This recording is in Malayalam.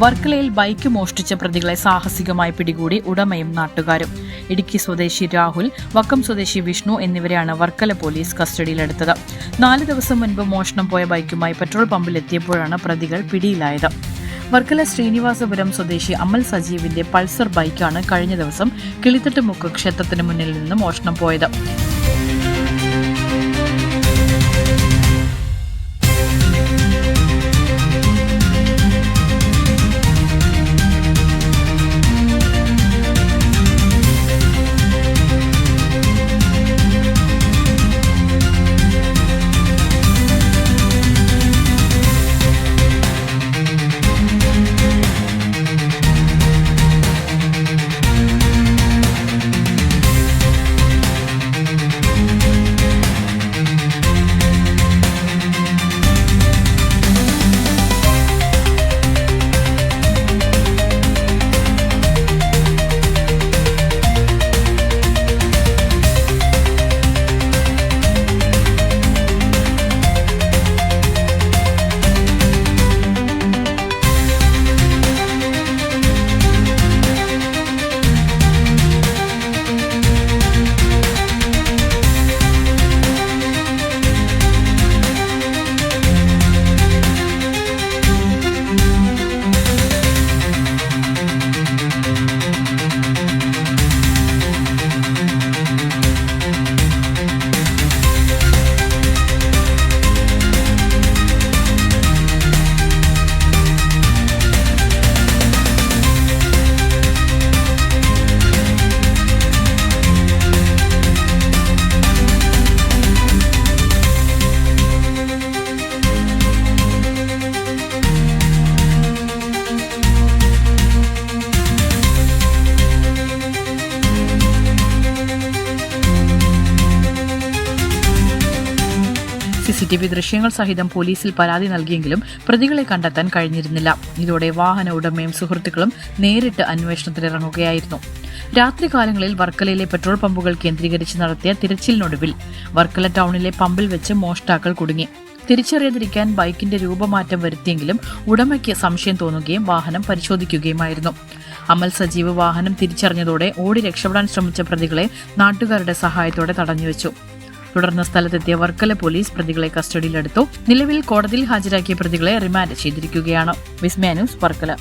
വർക്കലയിൽ ബൈക്ക് മോഷ്ടിച്ച പ്രതികളെ സാഹസികമായി പിടികൂടി ഉടമയും നാട്ടുകാരും. ഇടുക്കി സ്വദേശി രാഹുൽ, വക്കം സ്വദേശി വിഷ്ണു എന്നിവരെയാണ് വർക്കല പോലീസ് കസ്റ്റഡിയിലെടുത്തത്. 4 ദിവസം മുൻപ് മോഷണം പോയ ബൈക്കുമായി പെട്രോൾ പമ്പിലെത്തിയപ്പോഴാണ് പ്രതികൾ പിടിയിലായത്. വർക്കല ശ്രീനിവാസപുരം സ്വദേശി അമൽ സജീവിന്റെ പൾസർ ബൈക്കാണ് കഴിഞ്ഞ ദിവസം കിളിത്തട്ടുമുക്ക് ക്ഷേത്രത്തിന് മുന്നിൽ നിന്ന് മോഷണം പോയത്. CCTV ദൃശ്യങ്ങൾ സഹിതം പോലീസിൽ പരാതി നൽകിയെങ്കിലും പ്രതികളെ കണ്ടെത്താൻ കഴിഞ്ഞിരുന്നില്ല. ഇതോടെ വാഹന ഉടമയും സുഹൃത്തുക്കളും നേരിട്ട് അന്വേഷണത്തിനിറങ്ങുകയായിരുന്നു. രാത്രികാലങ്ങളിൽ വർക്കലയിലെ പെട്രോൾ പമ്പുകൾ കേന്ദ്രീകരിച്ച് നടത്തിയ തിരച്ചിലിനൊടുവിൽ വർക്കല ടൗണിലെ പമ്പിൽ വെച്ച് മോഷ്ടാക്കൾ കുടുങ്ങി. തിരിച്ചറിയാതിരിക്കാൻ ബൈക്കിന്റെ രൂപമാറ്റം വരുത്തിയെങ്കിലും ഉടമയ്ക്ക് സംശയം തോന്നുകയും വാഹനം പരിശോധിക്കുകയുമായിരുന്നു. അമൽ സജീവ് വാഹനം തിരിച്ചറിഞ്ഞതോടെ ഓടി രക്ഷപ്പെടാൻ ശ്രമിച്ച പ്രതികളെ നാട്ടുകാരുടെ സഹായത്തോടെ തടഞ്ഞുവെച്ചു. തുടർന്ന് സ്ഥലത്തെത്തിയ വർക്കല പോലീസ് പ്രതികളെ കസ്റ്റഡിയിലെടുത്തു. നിലവിൽ കോടതിയിൽ ഹാജരാക്കിയ പ്രതികളെ റിമാൻഡ് ചെയ്തിരിക്കുകയാണ്. വിസ്മയ ന്യൂസ്, വർക്കല.